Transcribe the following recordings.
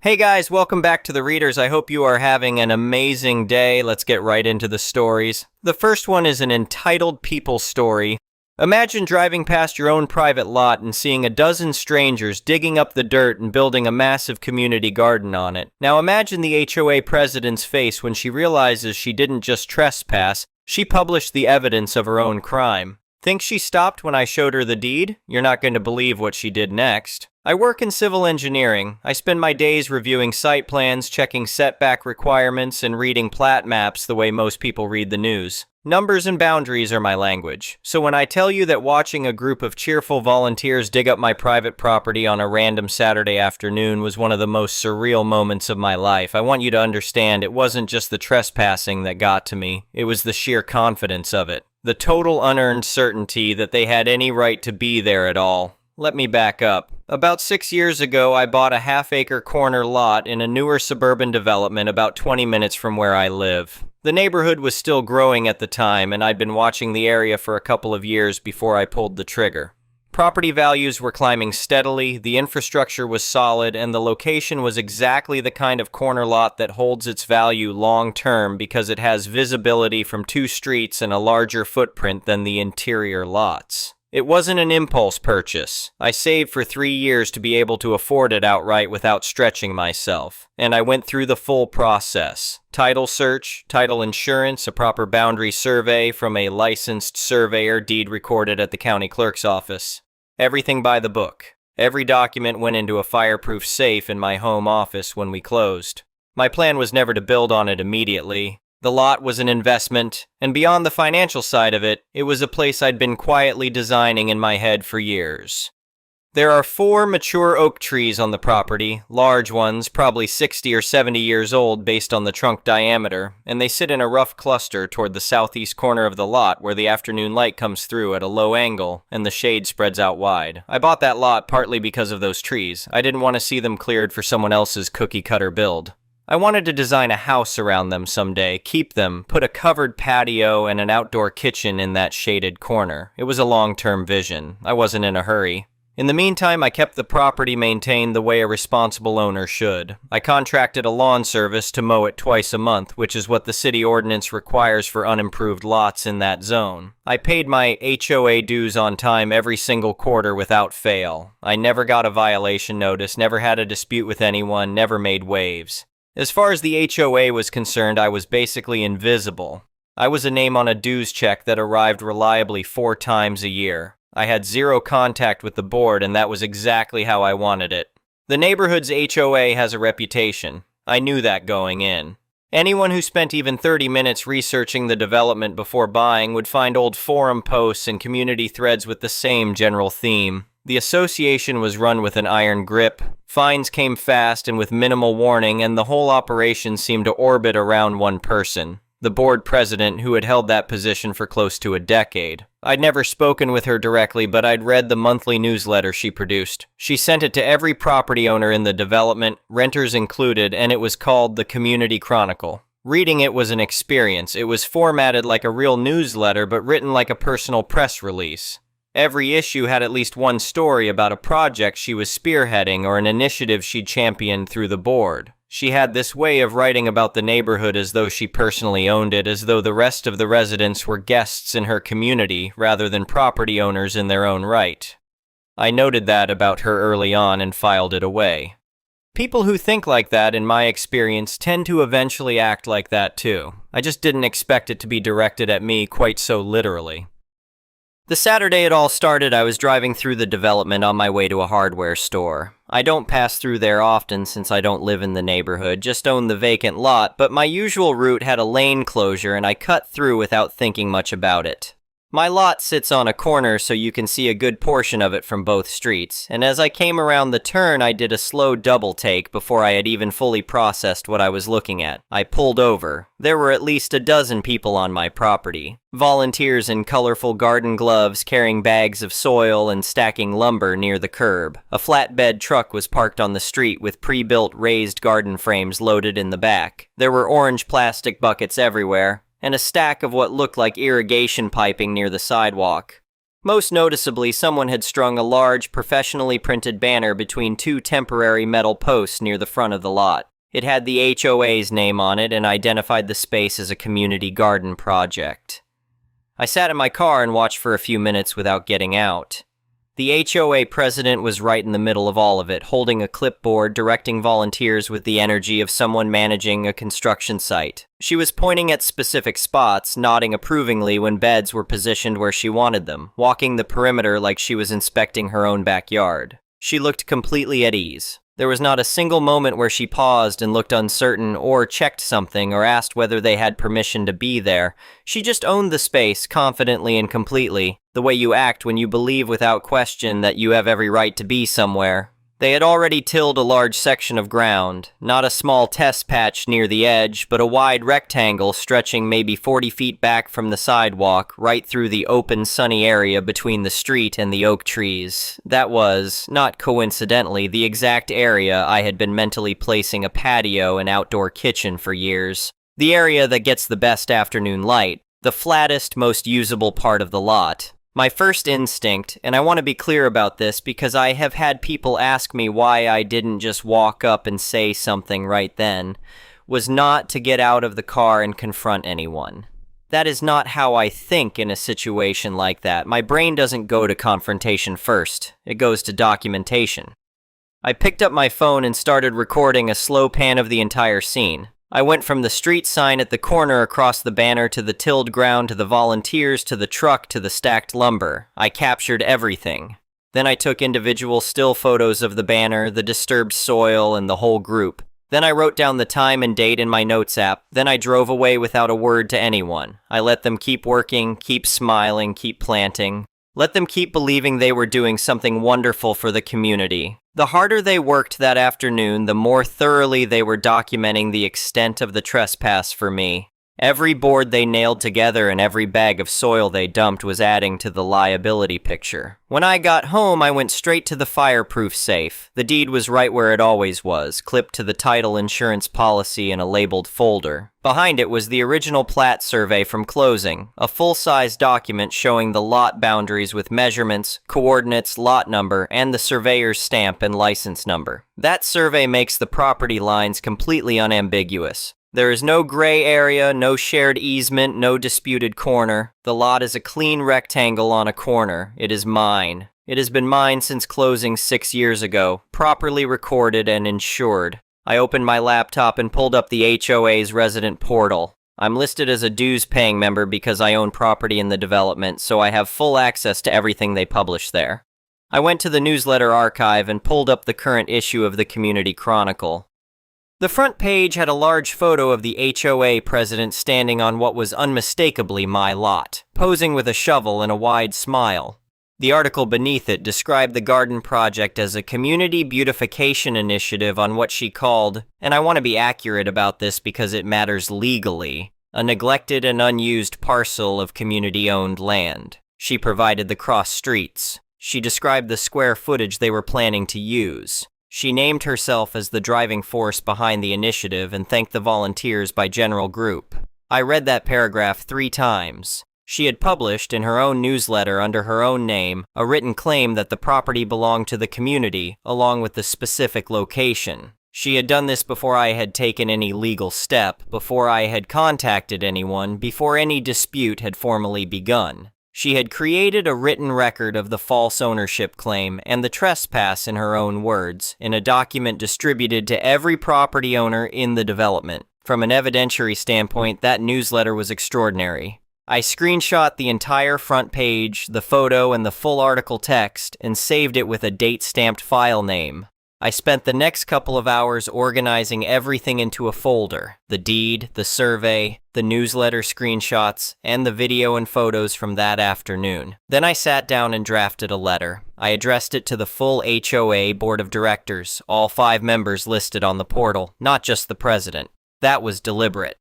Hey guys, welcome back to the Readers. I hope you are having an amazing day. Let's get right into the stories. The first one is an entitled people story. Imagine driving past your own private lot and seeing a dozen strangers digging up the dirt and building a massive community garden on it. Now imagine the HOA president's face when she realizes she didn't just trespass, she published the evidence of her own crime. Think she stopped when I showed her the deed? You're not going to believe what she did next. I work in civil engineering. I spend my days reviewing site plans, checking setback requirements, and reading plat maps the way most people read the news. Numbers and boundaries are my language. So when I tell you that watching a group of cheerful volunteers dig up my private property on a random Saturday afternoon was one of the most surreal moments of my life, I want you to understand it wasn't just the trespassing that got to me. It was the sheer confidence of it. The total unearned certainty that they had any right to be there at all. Let me back up. About 6 years ago, I bought a half-acre corner lot in a newer suburban development about 20 minutes from where I live. The neighborhood was still growing at the time, and I'd been watching the area for a couple of years before I pulled the trigger. Property values were climbing steadily, the infrastructure was solid, and the location was exactly the kind of corner lot that holds its value long-term because it has visibility from two streets and a larger footprint than the interior lots. It wasn't an impulse purchase. I saved for 3 years to be able to afford it outright without stretching myself. And I went through the full process. Title search, title insurance, a proper boundary survey from a licensed surveyor, deed recorded at the county clerk's office. Everything by the book. Every document went into a fireproof safe in my home office when we closed. My plan was never to build on it immediately. The lot was an investment, and beyond the financial side of it, it was a place I'd been quietly designing in my head for years. There are 4 mature oak trees on the property, large ones, probably 60 or 70 years old based on the trunk diameter, and they sit in a rough cluster toward the southeast corner of the lot where the afternoon light comes through at a low angle and the shade spreads out wide. I bought that lot partly because of those trees. I didn't want to see them cleared for someone else's cookie-cutter build. I wanted to design a house around them someday, keep them, put a covered patio and an outdoor kitchen in that shaded corner. It was a long-term vision. I wasn't in a hurry. In the meantime, I kept the property maintained the way a responsible owner should. I contracted a lawn service to mow it twice a month, which is what the city ordinance requires for unimproved lots in that zone. I paid my HOA dues on time every single quarter without fail. I never got a violation notice, never had a dispute with anyone, never made waves. As far as the HOA was concerned, I was basically invisible. I was a name on a dues check that arrived reliably 4 times a year. I had zero contact with the board, and that was exactly how I wanted it. The neighborhood's HOA has a reputation. I knew that going in. Anyone who spent even 30 minutes researching the development before buying would find old forum posts and community threads with the same general theme. The association was run with an iron grip, fines came fast and with minimal warning, and the whole operation seemed to orbit around one person, the board president who had held that position for close to a decade. I'd never spoken with her directly, but I'd read the monthly newsletter she produced. She sent it to every property owner in the development, renters included, and it was called the Community Chronicle. Reading it was an experience. It was formatted like a real newsletter, but written like a personal press release. Every issue had at least one story about a project she was spearheading or an initiative she'd championed through the board. She had this way of writing about the neighborhood as though she personally owned it, as though the rest of the residents were guests in her community rather than property owners in their own right. I noted that about her early on and filed it away. People who think like that, in my experience, tend to eventually act like that too. I just didn't expect it to be directed at me quite so literally. The Saturday it all started, I was driving through the development on my way to a hardware store. I don't pass through there often since I don't live in the neighborhood, just own the vacant lot, but my usual route had a lane closure and I cut through without thinking much about it. My lot sits on a corner so you can see a good portion of it from both streets, and as I came around the turn I did a slow double take before I had even fully processed what I was looking at. I pulled over. There were at least a dozen people on my property. Volunteers in colorful garden gloves carrying bags of soil and stacking lumber near the curb. A flatbed truck was parked on the street with pre-built raised garden frames loaded in the back. There were orange plastic buckets everywhere, and a stack of what looked like irrigation piping near the sidewalk. Most noticeably, someone had strung a large, professionally printed banner between two temporary metal posts near the front of the lot. It had the HOA's name on it and identified the space as a community garden project. I sat in my car and watched for a few minutes without getting out. The HOA president was right in the middle of all of it, holding a clipboard, directing volunteers with the energy of someone managing a construction site. She was pointing at specific spots, nodding approvingly when beds were positioned where she wanted them, walking the perimeter like she was inspecting her own backyard. She looked completely at ease. There was not a single moment where she paused and looked uncertain or checked something or asked whether they had permission to be there. She just owned the space confidently and completely, the way you act when you believe without question that you have every right to be somewhere. They had already tilled a large section of ground, not a small test patch near the edge, but a wide rectangle stretching maybe 40 feet back from the sidewalk, right through the open sunny area between the street and the oak trees. That was, not coincidentally, the exact area I had been mentally placing a patio and outdoor kitchen for years. The area that gets the best afternoon light, the flattest, most usable part of the lot. My first instinct, and I want to be clear about this because I have had people ask me why I didn't just walk up and say something right then, was not to get out of the car and confront anyone. That is not how I think in a situation like that. My brain doesn't go to confrontation first. It goes to documentation. I picked up my phone and started recording a slow pan of the entire scene. I went from the street sign at the corner across the banner to the tilled ground to the volunteers to the truck to the stacked lumber. I captured everything. Then I took individual still photos of the banner, the disturbed soil, and the whole group. Then I wrote down the time and date in my notes app. Then I drove away without a word to anyone. I let them keep working, keep smiling, keep planting. Let them keep believing they were doing something wonderful for the community. The harder they worked that afternoon, the more thoroughly they were documenting the extent of the trespass for me. Every board they nailed together and every bag of soil they dumped was adding to the liability picture. When I got home, I went straight to the fireproof safe. The deed was right where it always was, clipped to the title insurance policy in a labeled folder. Behind it was the original plat survey from closing, a full-size document showing the lot boundaries with measurements, coordinates, lot number, and the surveyor's stamp and license number. That survey makes the property lines completely unambiguous. There is no gray area, no shared easement, no disputed corner. The lot is a clean rectangle on a corner. It is mine. It has been mine since closing 6 years ago, properly recorded and insured. I opened my laptop and pulled up the HOA's resident portal. I'm listed as a dues-paying member because I own property in the development, so I have full access to everything they publish there. I went to the newsletter archive and pulled up the current issue of the Community Chronicle. The front page had a large photo of the HOA president standing on what was unmistakably my lot, posing with a shovel and a wide smile. The article beneath it described the garden project as a community beautification initiative on what she called, and I want to be accurate about this because it matters legally, a neglected and unused parcel of community-owned land. She provided the cross streets. She described the square footage they were planning to use. She named herself as the driving force behind the initiative and thanked the volunteers by general group. I read that paragraph 3 times. She had published in her own newsletter under her own name a written claim that the property belonged to the community, along with the specific location. She had done this before I had taken any legal step, before I had contacted anyone, before any dispute had formally begun. She had created a written record of the false ownership claim and the trespass in her own words, in a document distributed to every property owner in the development. From an evidentiary standpoint, that newsletter was extraordinary. I screenshot the entire front page, the photo, and the full article text, and saved it with a date-stamped file name. I spent the next couple of hours organizing everything into a folder: the deed, the survey, the newsletter screenshots, and the video and photos from that afternoon. Then I sat down and drafted a letter. I addressed it to the full HOA board of directors, all 5 members listed on the portal, not just the president. That was deliberate.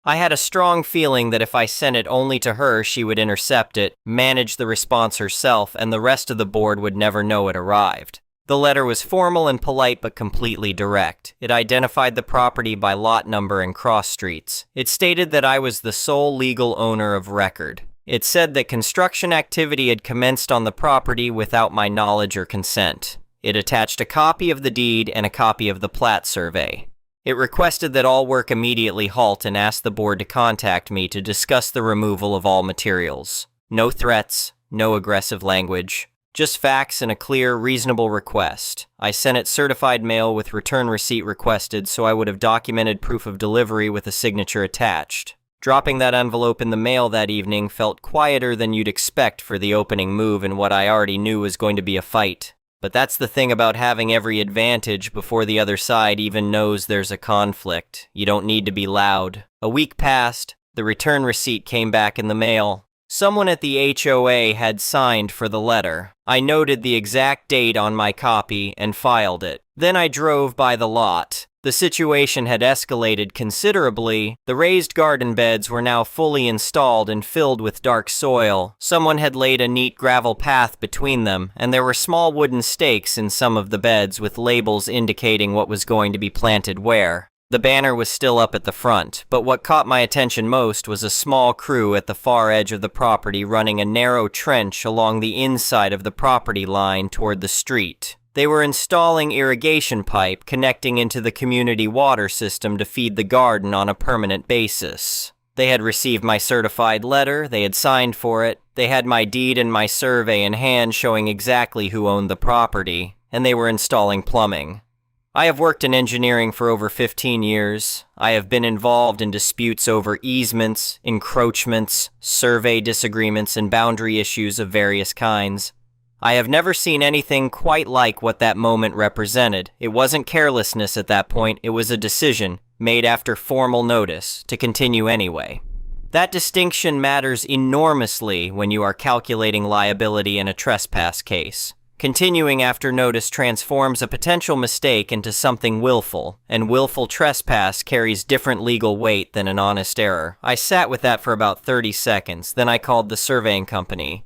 I had a strong feeling that if I sent it only to her, she would intercept it, manage the response herself, and the rest of the board would never know it arrived. The letter was formal and polite but completely direct. It identified the property by lot number and cross streets. It stated that I was the sole legal owner of record. It said that construction activity had commenced on the property without my knowledge or consent. It attached a copy of the deed and a copy of the plat survey. It requested that all work immediately halt and asked the board to contact me to discuss the removal of all materials. No threats, no aggressive language, just facts and a clear, reasonable request. I sent it certified mail with return receipt requested, so I would have documented proof of delivery with a signature attached. Dropping that envelope in the mail that evening felt quieter than you'd expect for the opening move in what I already knew was going to be a fight. But that's the thing about having every advantage before the other side even knows there's a conflict. You don't need to be loud. A week passed. The return receipt came back in the mail. Someone at the HOA had signed for the letter. I noted the exact date on my copy and filed it. Then I drove by the lot. The situation had escalated considerably. The raised garden beds were now fully installed and filled with dark soil. Someone had laid a neat gravel path between them, and there were small wooden stakes in some of the beds with labels indicating what was going to be planted where. The banner was still up at the front, but what caught my attention most was a small crew at the far edge of the property running a narrow trench along the inside of the property line toward the street. They were installing irrigation pipe connecting into the community water system to feed the garden on a permanent basis. They had received my certified letter, they had signed for it, they had my deed and my survey in hand showing exactly who owned the property, and they were installing plumbing. I have worked in engineering for over 15 years. I have been involved in disputes over easements, encroachments, survey disagreements, and boundary issues of various kinds. I have never seen anything quite like what that moment represented. It wasn't carelessness at that point, it was a decision, made after formal notice, to continue anyway. That distinction matters enormously when you are calculating liability in a trespass case. Continuing after notice transforms a potential mistake into something willful, and willful trespass carries different legal weight than an honest error. I sat with that for about 30 seconds, then I called the surveying company.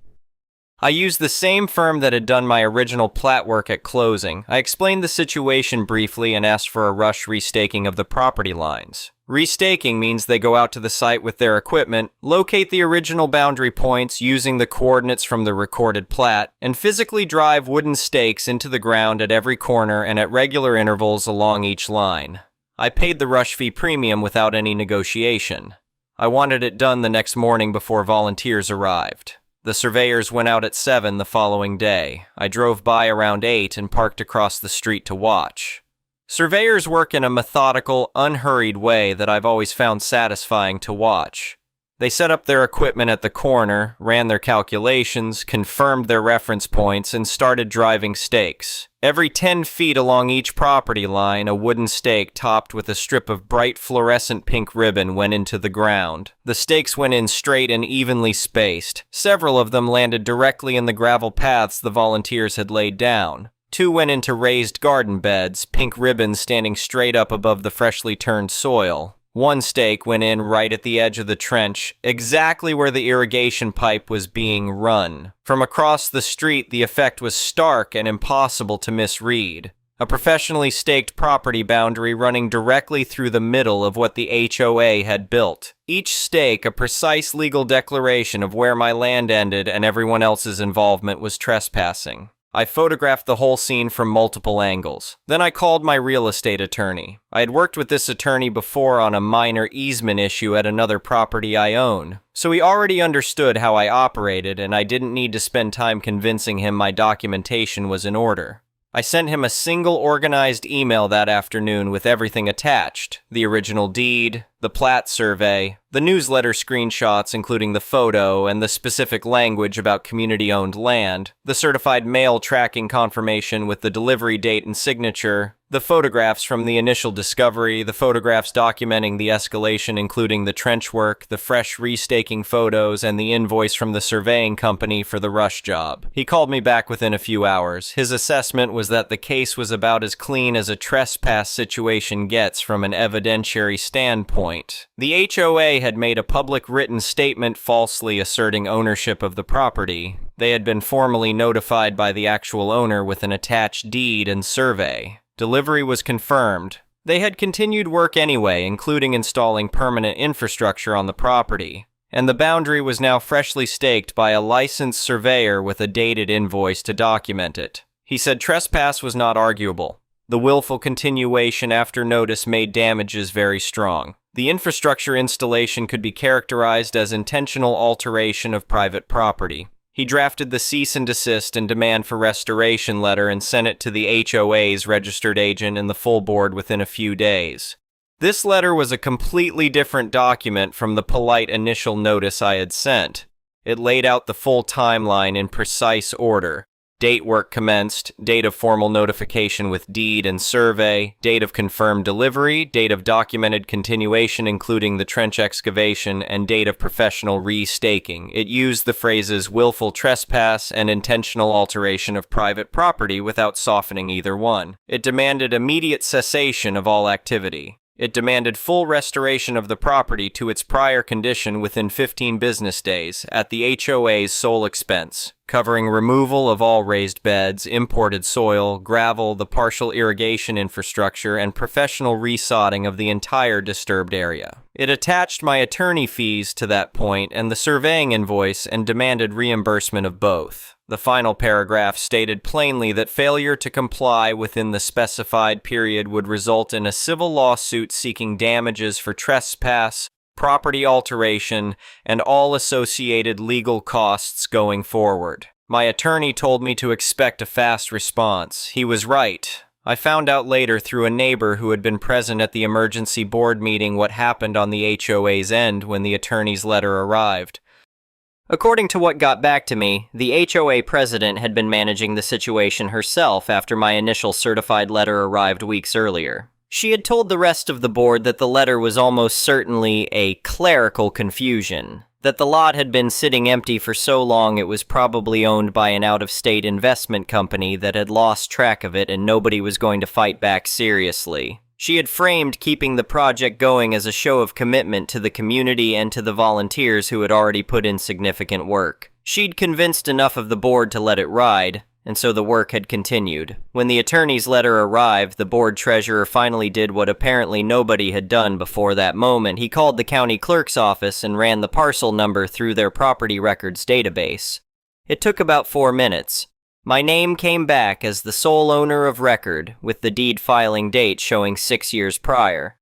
I used the same firm that had done my original plat work at closing. I explained the situation briefly and asked for a rush restaking of the property lines. Restaking means they go out to the site with their equipment, locate the original boundary points using the coordinates from the recorded plat, and physically drive wooden stakes into the ground at every corner and at regular intervals along each line. I paid the rush fee premium without any negotiation. I wanted it done the next morning before volunteers arrived. The surveyors went out at 7 the following day. I drove by around 8 and parked across the street to watch. Surveyors work in a methodical, unhurried way that I've always found satisfying to watch. They set up their equipment at the corner, ran their calculations, confirmed their reference points, and started driving stakes. Every 10 feet along each property line, a wooden stake topped with a strip of bright fluorescent pink ribbon went into the ground. The stakes went in straight and evenly spaced. Several of them landed directly in the gravel paths the volunteers had laid down. 2 went into raised garden beds, pink ribbons standing straight up above the freshly turned soil. 1 stake went in right at the edge of the trench, exactly where the irrigation pipe was being run. From across the street, the effect was stark and impossible to misread. A professionally staked property boundary running directly through the middle of what the HOA had built. Each stake a precise legal declaration of where my land ended and everyone else's involvement was trespassing. I photographed the whole scene from multiple angles. Then I called my real estate attorney. I had worked with this attorney before on a minor easement issue at another property I own, so he already understood how I operated, and I didn't need to spend time convincing him my documentation was in order. I sent him a single organized email that afternoon with everything attached: the original deed, the plat survey, the newsletter screenshots including the photo and the specific language about community-owned land, the certified mail tracking confirmation with the delivery date and signature, the photographs from the initial discovery, the photographs documenting the escalation including the trench work, the fresh restaking photos, and the invoice from the surveying company for the rush job. He called me back within a few hours. His assessment was that the case was about as clean as a trespass situation gets from an evidentiary standpoint. The HOA had made a public written statement falsely asserting ownership of the property. They had been formally notified by the actual owner with an attached deed and survey. Delivery was confirmed. They had continued work anyway, including installing permanent infrastructure on the property. and the boundary was now freshly staked by a licensed surveyor with a dated invoice to document it. He said trespass was not arguable. The willful continuation after notice made damages very strong. The infrastructure installation could be characterized as intentional alteration of private property. He drafted the cease and desist and demand for restoration letter and sent it to the HOA's registered agent and the full board within a few days. This letter was a completely different document from the polite initial notice I had sent. It laid out the full timeline in precise order. Date work commenced, date of formal notification with deed and survey, date of confirmed delivery, date of documented continuation including the trench excavation, and date of professional restaking. It used the phrases willful trespass and intentional alteration of private property without softening either one. It demanded immediate cessation of all activity. It demanded full restoration of the property to its prior condition within 15 business days, at the HOA's sole expense, covering removal of all raised beds, imported soil, gravel, the partial irrigation infrastructure, and professional resodding of the entire disturbed area. It attached my attorney fees to that point and the surveying invoice and demanded reimbursement of both. The final paragraph stated plainly that failure to comply within the specified period would result in a civil lawsuit seeking damages for trespass, property alteration, and all associated legal costs going forward. My attorney told me to expect a fast response. He was right. I found out later through a neighbor who had been present at the emergency board meeting what happened on the HOA's end when the attorney's letter arrived. According to what got back to me, the HOA president had been managing the situation herself after my initial certified letter arrived weeks earlier. She had told the rest of the board that the letter was almost certainly a clerical confusion, that the lot had been sitting empty for so long it was probably owned by an out-of-state investment company that had lost track of it and nobody was going to fight back seriously. She had framed keeping the project going as a show of commitment to the community and to the volunteers who had already put in significant work. She'd convinced enough of the board to let it ride, and so the work had continued. When the attorney's letter arrived, the board treasurer finally did what apparently nobody had done before that moment. He called the county clerk's office and ran the parcel number through their property records database. It took about 4 minutes. My name came back as the sole owner of record, with the deed filing date showing 6 years prior.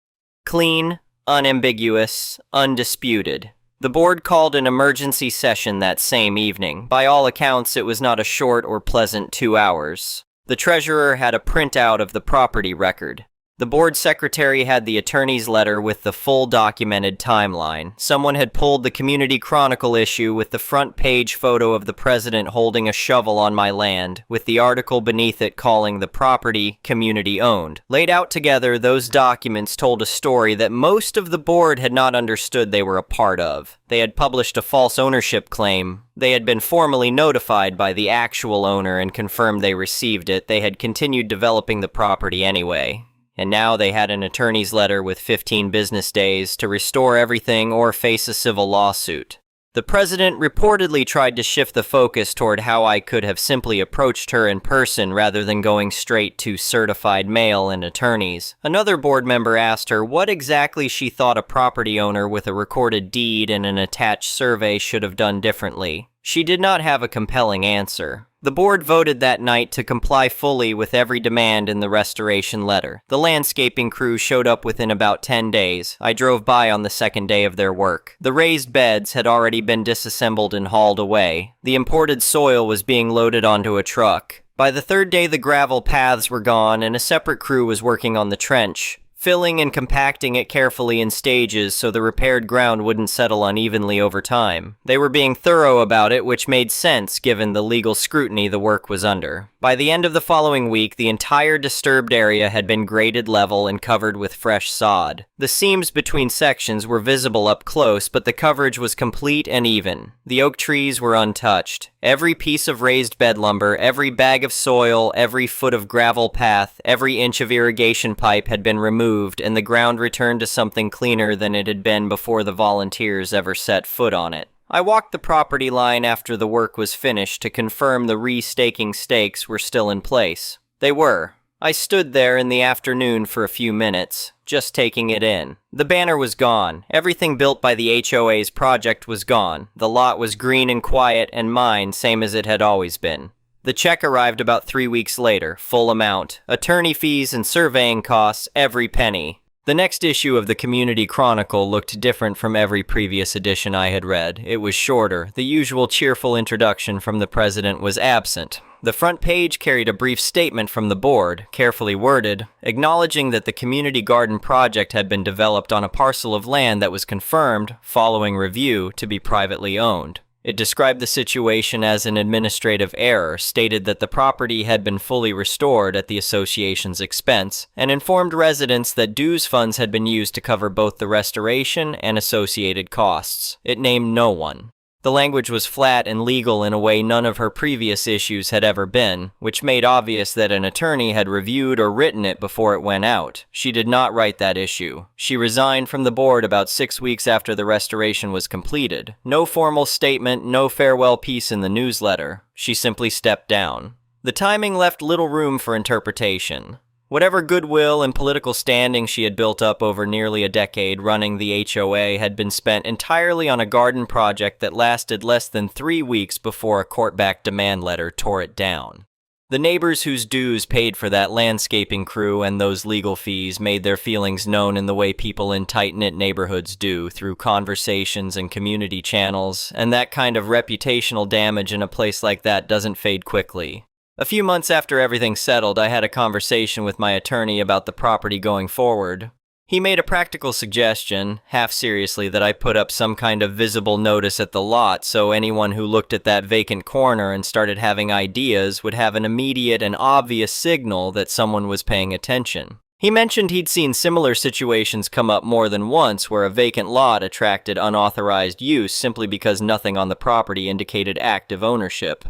Clean, unambiguous, undisputed. The board called an emergency session that same evening. By all accounts, it was not a short or pleasant 2 hours. The treasurer had a printout of the property record. The board secretary had the attorney's letter with the full documented timeline. Someone had pulled the Community Chronicle issue with the front page photo of the president holding a shovel on my land, with the article beneath it calling the property community-owned. Laid out together, those documents told a story that most of the board had not understood they were a part of. They had published a false ownership claim. They had been formally notified by the actual owner and confirmed they received it. They had continued developing the property anyway. And now they had an attorney's letter with 15 business days to restore everything or face a civil lawsuit. The president reportedly tried to shift the focus toward how I could have simply approached her in person rather than going straight to certified mail and attorneys. Another board member asked her what exactly she thought a property owner with a recorded deed and an attached survey should have done differently. She did not have a compelling answer. The board voted that night to comply fully with every demand in the restoration letter. The landscaping crew showed up within about 10 days. I drove by on the second day of their work. The raised beds had already been disassembled and hauled away. The imported soil was being loaded onto a truck. By the third day, the gravel paths were gone and a separate crew was working on the trench, filling and compacting it carefully in stages so the repaired ground wouldn't settle unevenly over time. They were being thorough about it, which made sense given the legal scrutiny the work was under. By the end of the following week, the entire disturbed area had been graded level and covered with fresh sod. The seams between sections were visible up close, but the coverage was complete and even. The oak trees were untouched. Every piece of raised bed lumber, every bag of soil, every foot of gravel path, every inch of irrigation pipe had been removed, and the ground returned to something cleaner than it had been before the volunteers ever set foot on it. I walked the property line after the work was finished to confirm the restaking stakes were still in place. They were. I stood there in the afternoon for a few minutes, just taking it in. The banner was gone. Everything built by the HOA's project was gone. The lot was green and quiet, and mine, same as it had always been. The check arrived about 3 weeks later, full amount. Attorney fees and surveying costs, every penny. The next issue of the Community Chronicle looked different from every previous edition I had read. It was shorter. The usual cheerful introduction from the president was absent. The front page carried a brief statement from the board, carefully worded, acknowledging that the community garden project had been developed on a parcel of land that was confirmed, following review, to be privately owned. It described the situation as an administrative error, stated that the property had been fully restored at the association's expense, and informed residents that dues funds had been used to cover both the restoration and associated costs. It named no one. The language was flat and legal in a way none of her previous issues had ever been, which made obvious that an attorney had reviewed or written it before it went out. She did not write that issue. She resigned from the board about 6 weeks after the restoration was completed. No formal statement, no farewell piece in the newsletter. She simply stepped down. The timing left little room for interpretation. Whatever goodwill and political standing she had built up over nearly a decade running the HOA had been spent entirely on a garden project that lasted less than 3 weeks before a court-backed demand letter tore it down. The neighbors whose dues paid for that landscaping crew and those legal fees made their feelings known in the way people in tight-knit neighborhoods do, through conversations and community channels, and that kind of reputational damage in a place like that doesn't fade quickly. A few months after everything settled, I had a conversation with my attorney about the property going forward. He made a practical suggestion, half seriously, that I put up some kind of visible notice at the lot so anyone who looked at that vacant corner and started having ideas would have an immediate and obvious signal that someone was paying attention. He mentioned he'd seen similar situations come up more than once where a vacant lot attracted unauthorized use simply because nothing on the property indicated active ownership.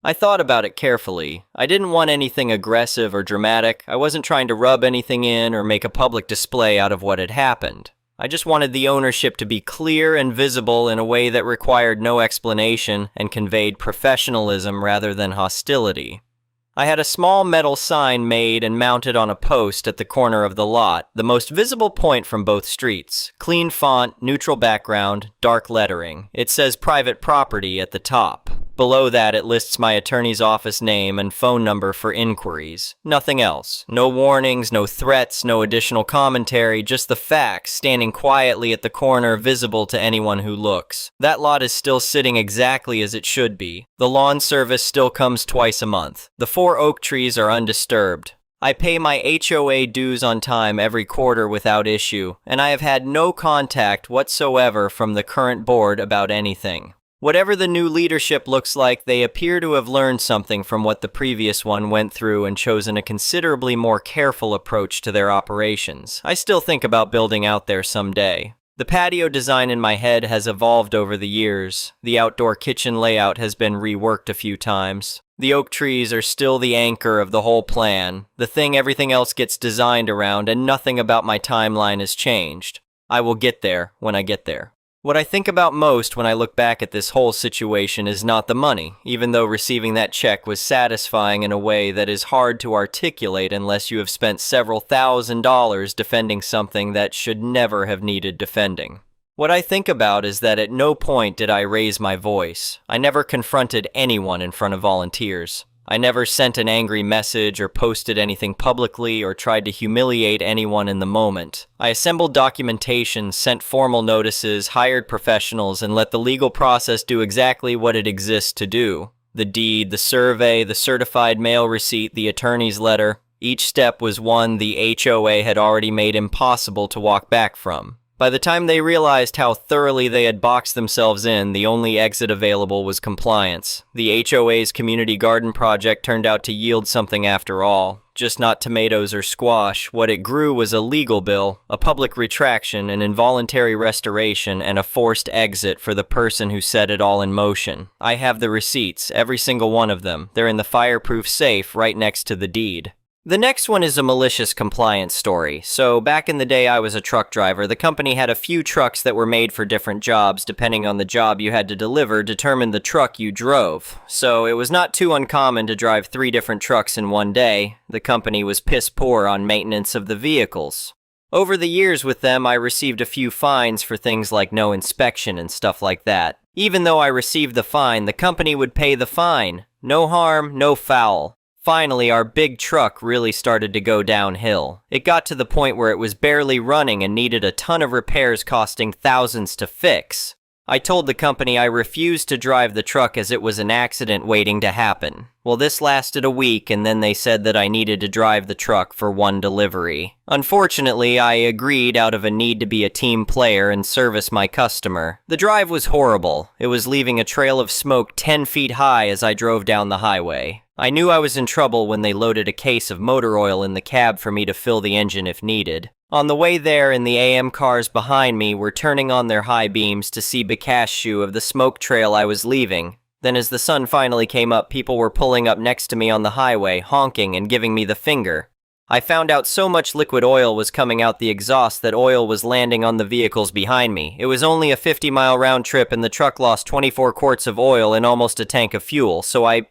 I thought about it carefully. I didn't want anything aggressive or dramatic. I wasn't trying to rub anything in or make a public display out of what had happened. I just wanted the ownership to be clear and visible in a way that required no explanation and conveyed professionalism rather than hostility. I had a small metal sign made and mounted on a post at the corner of the lot, the most visible point from both streets. Clean font, neutral background, dark lettering. It says private property at the top. Below that, it lists my attorney's office name and phone number for inquiries. Nothing else. No warnings, no threats, no additional commentary, just the facts standing quietly at the corner, visible to anyone who looks. That lot is still sitting exactly as it should be. The lawn service still comes twice a month. The 4 oak trees are undisturbed. I pay my HOA dues on time every quarter without issue, and I have had no contact whatsoever from the current board about anything. Whatever the new leadership looks like, they appear to have learned something from what the previous one went through and chosen a considerably more careful approach to their operations. I still think about building out there someday. The patio design in my head has evolved over the years. The outdoor kitchen layout has been reworked a few times. The oak trees are still the anchor of the whole plan, the thing everything else gets designed around, and nothing about my timeline has changed. I will get there when I get there. What I think about most when I look back at this whole situation is not the money, even though receiving that check was satisfying in a way that is hard to articulate unless you have spent several $1,000s defending something that should never have needed defending. What I think about is that at no point did I raise my voice. I never confronted anyone in front of volunteers. I never sent an angry message or posted anything publicly or tried to humiliate anyone in the moment. I assembled documentation, sent formal notices, hired professionals, and let the legal process do exactly what it exists to do. The deed, the survey, the certified mail receipt, the attorney's letter. Each step was one the HOA had already made impossible to walk back from. By the time they realized how thoroughly they had boxed themselves in, the only exit available was compliance. The HOA's community garden project turned out to yield something after all. Just not tomatoes or squash. What it grew was a legal bill, a public retraction, an involuntary restoration, and a forced exit for the person who set it all in motion. I have the receipts, every single one of them. They're in the fireproof safe right next to the deed. The next one is a malicious compliance story. So back in the day I was a truck driver. The company had a few trucks that were made for different jobs. Depending on the job you had to deliver determined the truck you drove. So it was not too uncommon to drive 3 different trucks in one day. The company was piss poor on maintenance of the vehicles. Over the years with them I received a few fines for things like no inspection and stuff like that. Even though I received the fine, the company would pay the fine. No harm, no foul. Finally, our big truck really started to go downhill. It got to the point where it was barely running and needed a ton of repairs costing thousands to fix. I told the company I refused to drive the truck as it was an accident waiting to happen. Well, this lasted a week and then they said that I needed to drive the truck for one delivery. Unfortunately, I agreed out of a need to be a team player and service my customer. The drive was horrible. It was leaving a trail of smoke 10 feet high as I drove down the highway. I knew I was in trouble when they loaded a case of motor oil in the cab for me to fill the engine if needed. On the way there, and the AM cars behind me were turning on their high beams to see Bacashu of the smoke trail I was leaving. Then as the sun finally came up, people were pulling up next to me on the highway, honking and giving me the finger. I found out so much liquid oil was coming out the exhaust that oil was landing on the vehicles behind me. It was only a 50-mile round trip and the truck lost 24 quarts of oil and almost a tank of fuel. So I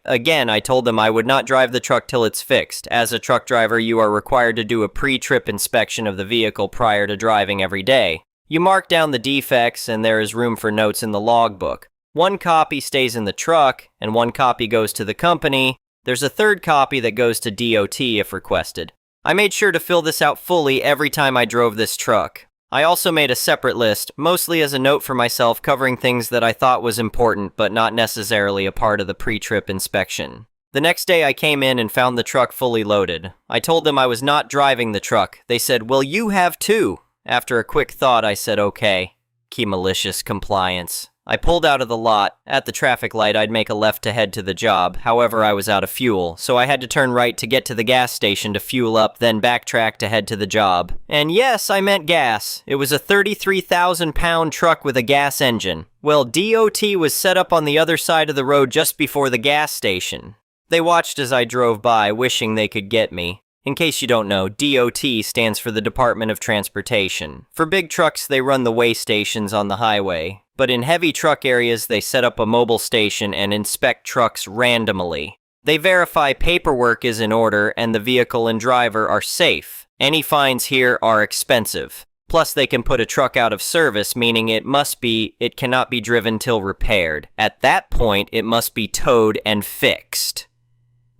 told them I would not drive the truck till it's fixed. As a truck driver, you are required to do a pre-trip inspection of the vehicle prior to driving every day. You mark down the defects and there is room for notes in the logbook. 1 copy stays in the truck and 1 copy goes to the company. There's a 3rd copy that goes to DOT if requested. I made sure to fill this out fully every time I drove this truck. I also made a separate list, mostly as a note for myself covering things that I thought was important but not necessarily a part of the pre-trip inspection. The next day I came in and found the truck fully loaded. I told them I was not driving the truck. They said, "Well, you have too." After a quick thought, I said, "Okay." Key malicious compliance. I pulled out of the lot. At the traffic light, I'd make a left to head to the job. However, I was out of fuel, so I had to turn right to get to the gas station to fuel up, then backtrack to head to the job. And yes, I meant gas. It was a 33,000-pound truck with a gas engine. Well, DOT was set up on the other side of the road just before the gas station. They watched as I drove by, wishing they could get me. In case you don't know, DOT stands for the Department of Transportation. For big trucks, they run the weigh stations on the highway. But in heavy truck areas, they set up a mobile station and inspect trucks randomly. They verify paperwork is in order and the vehicle and driver are safe. Any fines here are expensive. Plus, they can put a truck out of service, meaning it cannot be driven till repaired. At that point, it must be towed and fixed.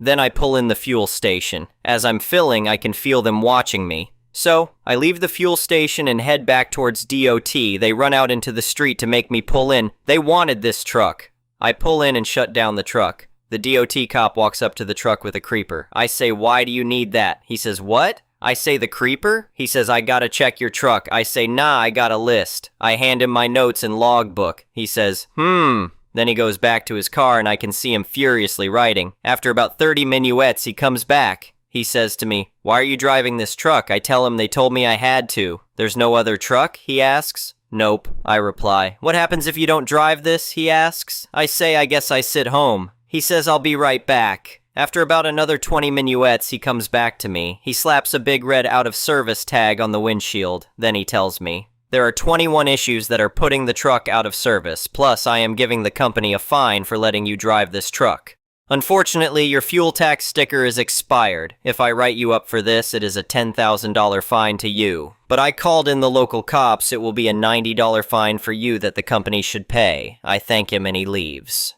Then I pull in the fuel station. As I'm filling, I can feel them watching me. So, I leave the fuel station and head back towards DOT. They run out into the street to make me pull in. They wanted this truck. I pull in and shut down the truck. The DOT cop walks up to the truck with a creeper. I say, "Why do you need that?" He says, "What?" I say, "The creeper?" He says, "I gotta check your truck." I say, "Nah, I got a list." I hand him my notes and logbook. He says, Then he goes back to his car and I can see him furiously writing. After about 30 minuets, he comes back. He says to me, "Why are you driving this truck?" I tell him they told me I had to. "There's no other truck?" he asks. "Nope," I reply. "What happens if you don't drive this?" he asks. I say, "I guess I sit home." He says, "I'll be right back." After about another 20 minuets, he comes back to me. He slaps a big red out of service tag on the windshield. Then he tells me, "There are 21 issues that are putting the truck out of service, plus I am giving the company a fine for letting you drive this truck. Unfortunately, your fuel tax sticker is expired. If I write you up for this, it is a $10,000 fine to you. But I called in the local cops. It will be a $90 fine for you that the company should pay." I thank him and he leaves.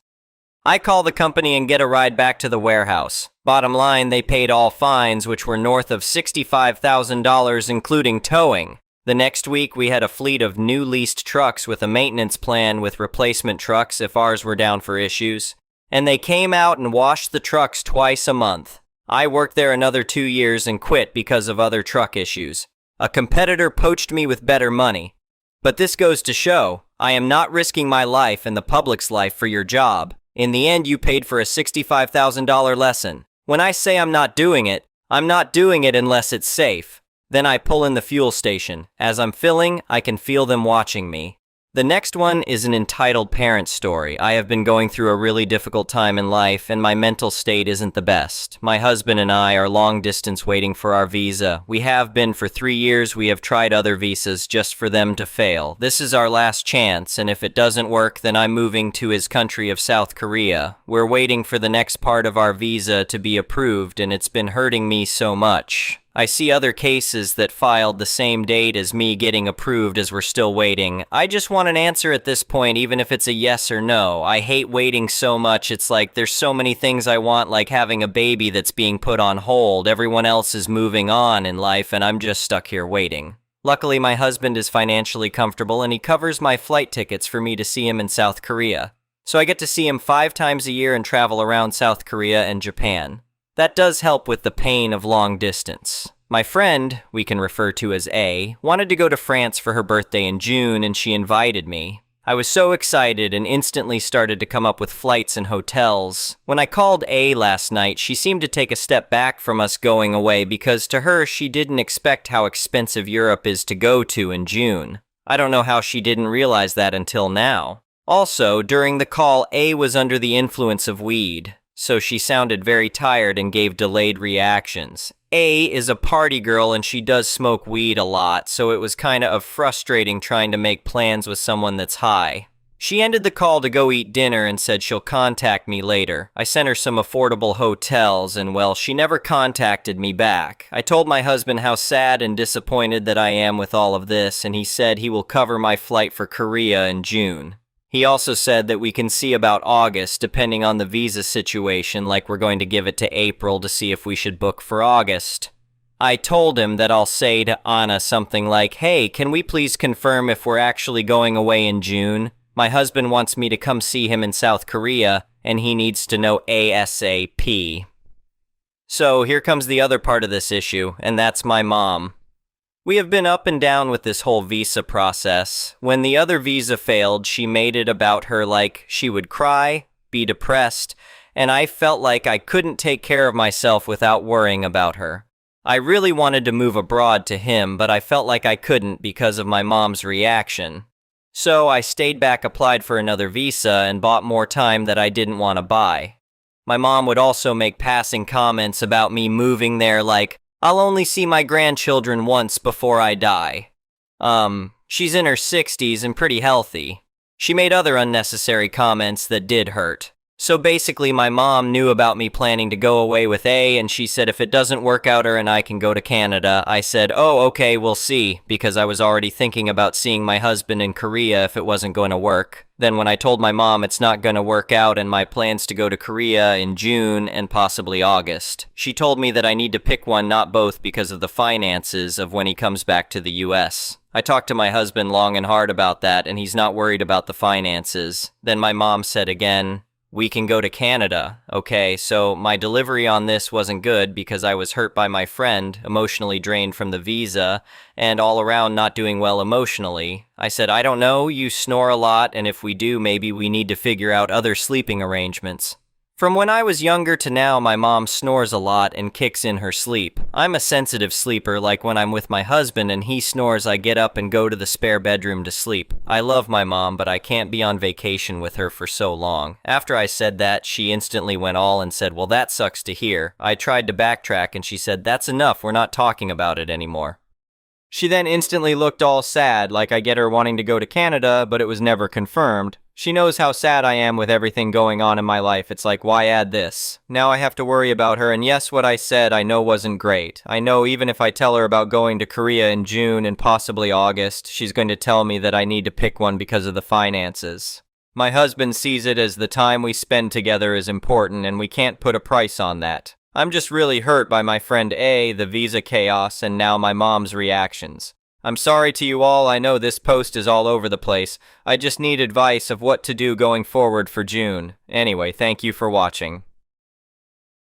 I call the company and get a ride back to the warehouse. Bottom line, they paid all fines, which were north of $65,000, including towing. The next week, we had a fleet of new leased trucks with a maintenance plan with replacement trucks if ours were down for issues. And they came out and washed the trucks twice a month. I worked there another 2 years and quit because of other truck issues. A competitor poached me with better money. But this goes to show, I am not risking my life and the public's life for your job. In the end, you paid for a $65,000 lesson. When I say I'm not doing it unless it's safe. Then I pull in the fuel station. As I'm filling, I can feel them watching me. The next one is an entitled parent story. I have been going through a really difficult time in life, and my mental state isn't the best. My husband and I are long distance waiting for our visa. We have been for 3 years. We have tried other visas just for them to fail. This is our last chance, and if it doesn't work, then I'm moving to his country of South Korea. We're waiting for the next part of our visa to be approved, and it's been hurting me so much. I see other cases that filed the same date as me getting approved as we're still waiting. I just want an answer at this point, even if it's a yes or no. I hate waiting so much. It's like there's so many things I want, like having a baby that's being put on hold. Everyone else is moving on in life, and I'm just stuck here waiting. Luckily, my husband is financially comfortable, and he covers my flight tickets for me to see him in South Korea. So I get to see him 5 times a year and travel around South Korea and Japan. That does help with the pain of long distance. My friend, we can refer to as A, wanted to go to France for her birthday in June, and she invited me. I was so excited and instantly started to come up with flights and hotels. When I called A last night, she seemed to take a step back from us going away because to her, she didn't expect how expensive Europe is to go to in June. I don't know how she didn't realize that until now. Also, during the call, A was under the influence of weed, so she sounded very tired and gave delayed reactions. A is a party girl and she does smoke weed a lot, so it was kind of frustrating trying to make plans with someone that's high. She ended the call to go eat dinner and said she'll contact me later. I sent her some affordable hotels and, well, she never contacted me back. I told my husband how sad and disappointed that I am with all of this, and he said he will cover my flight for Korea in June. He also said that we can see about August, depending on the visa situation, like we're going to give it to April to see if we should book for August. I told him that I'll say to Anna something like, "Hey, can we please confirm if we're actually going away in June? My husband wants me to come see him in South Korea, and he needs to know ASAP." So here comes the other part of this issue, and that's my mom. We have been up and down with this whole visa process. When the other visa failed, she made it about her like she would cry, be depressed, and I felt like I couldn't take care of myself without worrying about her. I really wanted to move abroad to him, but I felt like I couldn't because of my mom's reaction. So I stayed back, applied for another visa, and bought more time that I didn't want to buy. My mom would also make passing comments about me moving there like, "I'll only see my grandchildren once before I die." She's in her 60s and pretty healthy. She made other unnecessary comments that did hurt. So basically, my mom knew about me planning to go away with A, and she said if it doesn't work out, her and I can go to Canada. I said, "Oh, okay, we'll see," because I was already thinking about seeing my husband in Korea if it wasn't going to work. Then when I told my mom it's not going to work out and my plans to go to Korea in June and possibly August, she told me that I need to pick one, not both, because of the finances of when he comes back to the US. I talked to my husband long and hard about that, and he's not worried about the finances. Then my mom said again, "We can go to Canada." Okay, so my delivery on this wasn't good because I was hurt by my friend, emotionally drained from the visa, and all around not doing well emotionally. I said, "I don't know, you snore a lot, and if we do, maybe we need to figure out other sleeping arrangements." From when I was younger to now, my mom snores a lot and kicks in her sleep. I'm a sensitive sleeper, like when I'm with my husband and he snores, I get up and go to the spare bedroom to sleep. I love my mom, but I can't be on vacation with her for so long. After I said that, she instantly went all and said, "Well, that sucks to hear." I tried to backtrack and she said, "That's enough, we're not talking about it anymore." She then instantly looked all sad, like I get her wanting to go to Canada, but it was never confirmed. She knows how sad I am with everything going on in my life. It's like, why add this? Now I have to worry about her, and yes, what I said I know wasn't great. I know even if I tell her about going to Korea in June and possibly August, she's going to tell me that I need to pick one because of the finances. My husband sees it as the time we spend together is important, and we can't put a price on that. I'm just really hurt by my friend A, the visa chaos, and now my mom's reactions. I'm sorry to you all, I know this post is all over the place. I just need advice of what to do going forward for June. Anyway, thank you for watching.